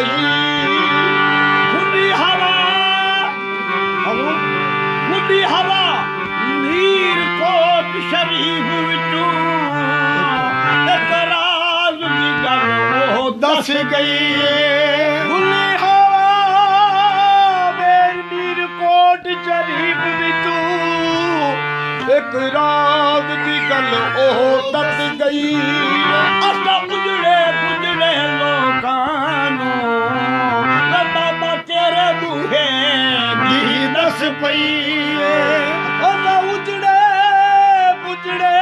गई खुली हवा मीर कोट शरीफ विचों एक राज दी गल ओ दस गई खुली हवा मीर कोट शरीफ विचों एक राज दी गल ओ दस गई असा उजड़े पुजड़े लोकां नूं बाबा तेरे बूहे दी दस पई असा उजड़े पुजड़े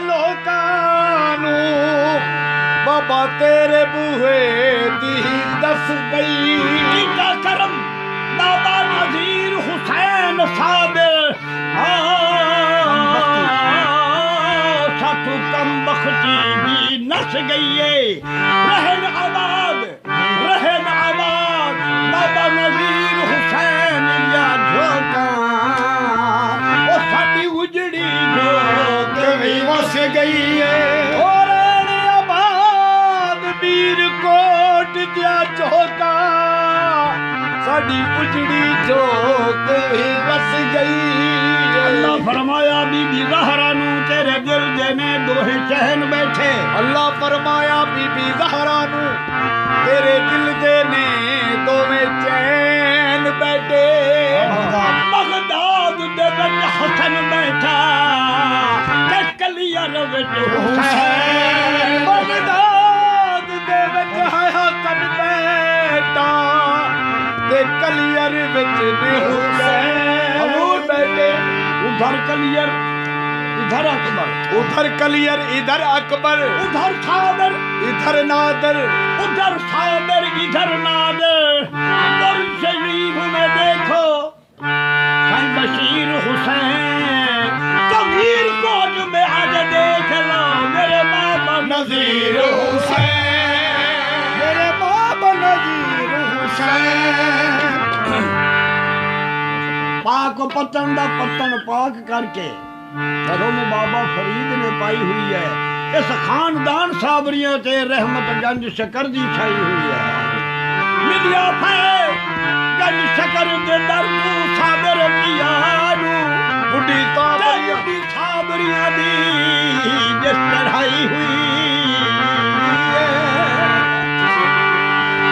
लोकां नूं बाबा तेरे बूहे दी दस पई कीता करम बाबा नज़ीर हुसैन साबिर साथू कम बख्ती भी नस गई है रहन आबाद बाबा नज़ीर हुसैन या झोंका वो साडी उजड़ी झोंक भी वस गई है और आबाद मीर कोट या झोंका साडी उजड़ी झोंक भी वस गई अल्लाह फरमाया बीबी ज़हरा नू तेरे दिल दे ने दोहे चैन बैठे अल्लाह फरमाया बीबी ज़हरा नू तेरे दिल दे ने दोवे चैन बैठे बगदाद दे विच हसन बैठा ते कलियर विच हुसैन बगदाद दे विच है हसन बैठा ते कलियर विच ने हुसैन बैठे उधर कलियर इधर अकबर उधर कलियर इधर अकबर उधर साबर इधर नादर उधर साबर इधर नादर और शरीफ में देखो सन बशीर हुसैन तमीर कोट में आज देख लो मेरे बाबा नज़ीर हुसैन मेरे बाबा नज़ीर हुसैन पाक पतन दा पतन पाक करके घरों में बाबा फरीद ने पाई हुई है इस खानदान साबरियां ते रहमत गंज शकर दी छाई हुई है मिलिया फै गंज शकर दे दर तू साबर पियानू बुढ़ी साबरियां दी जिस चढ़ाई हुई है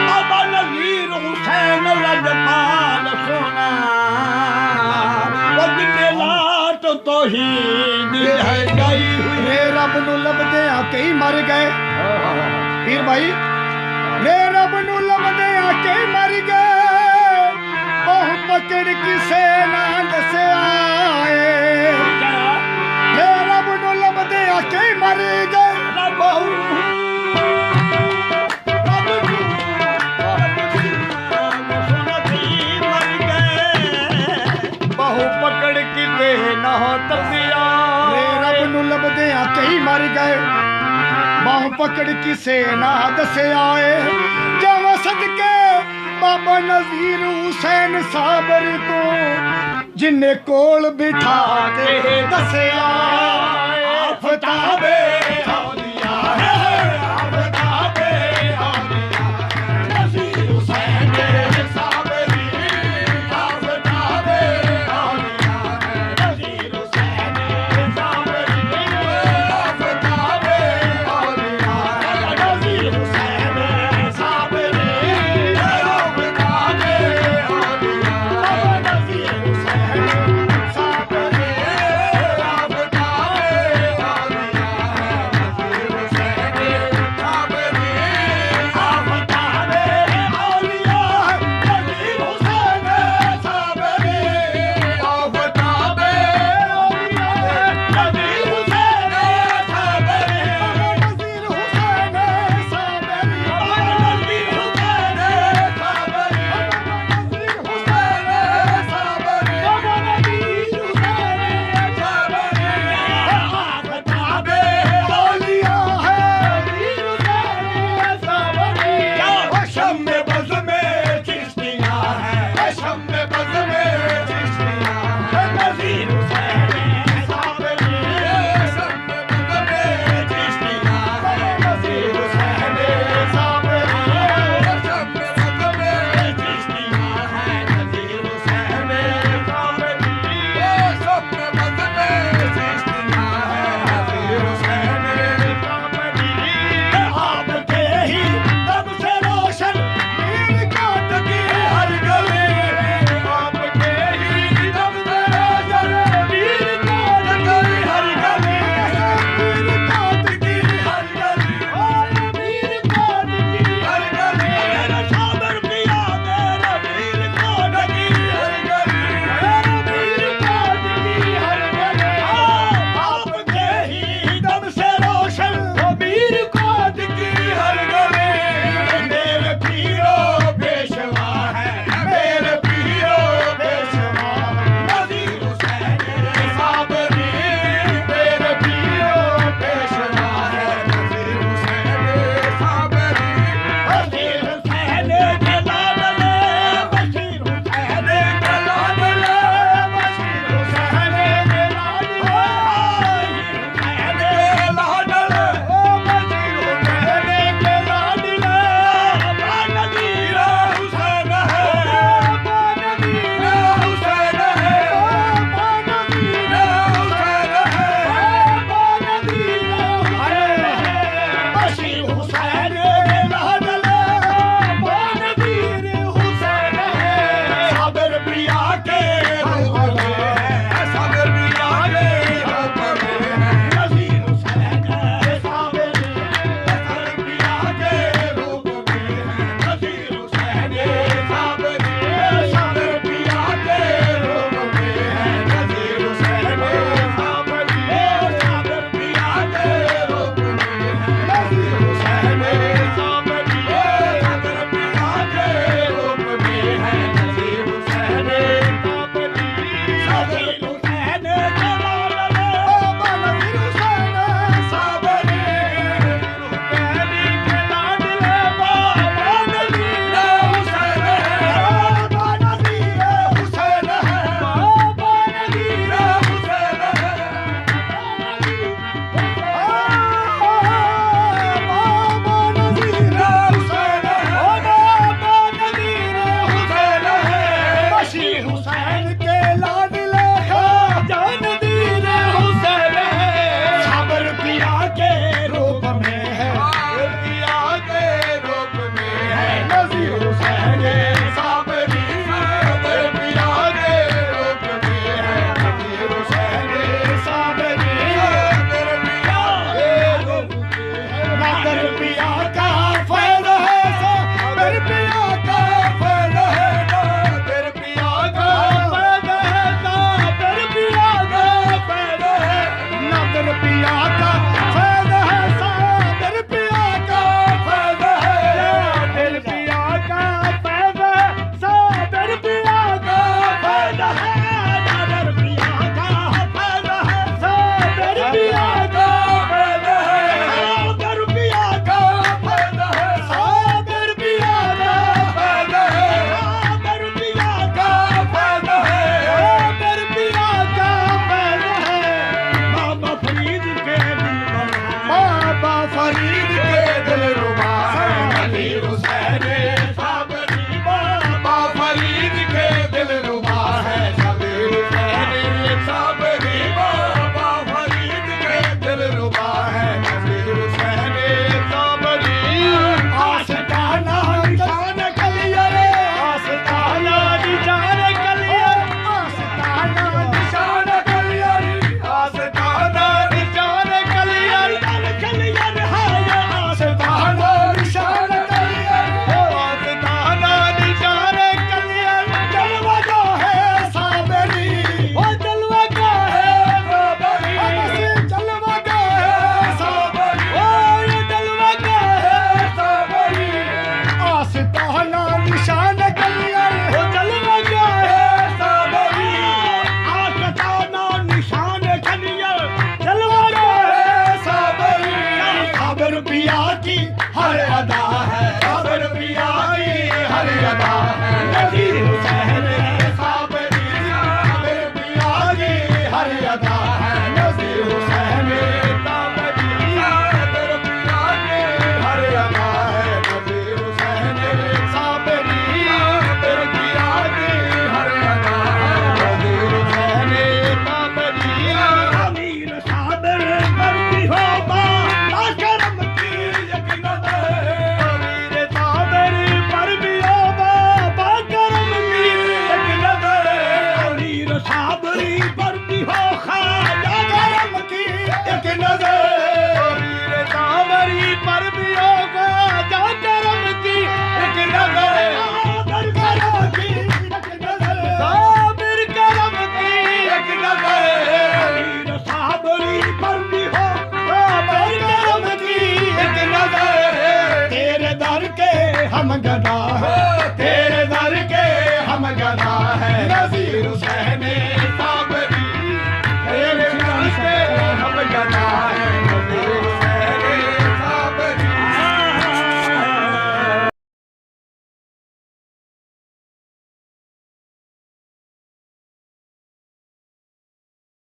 बाबा नज़ीर हुसैन लजपाल सोना तौहीद है गई हुई रब नू लभदे कई मर गए पीर भाई रे रब नू लभदे कई मर गए ओह पकड़ किसे ना दसे आए रे रब नू लभदे कई मर गए बहु पकड़ किते ना दसिया रब नू लभदे कई मर गए बाह पकड़ किसे ना दसे आए जावा सदके बाबा नज़ीर हुसैन साबर तो जिन्ने कोल बिठा के दसे आए आफताबे औलिया है आफताबे औलिया नज़ीर हुसैन साबरी आफताबे औलिया नज़ीर हुसैन साबरी आफताबे औलिया नज़ीर हुसैन साबरी आफताबे औलिया नज़ीर हुसैन साबरी आफताबे औलिया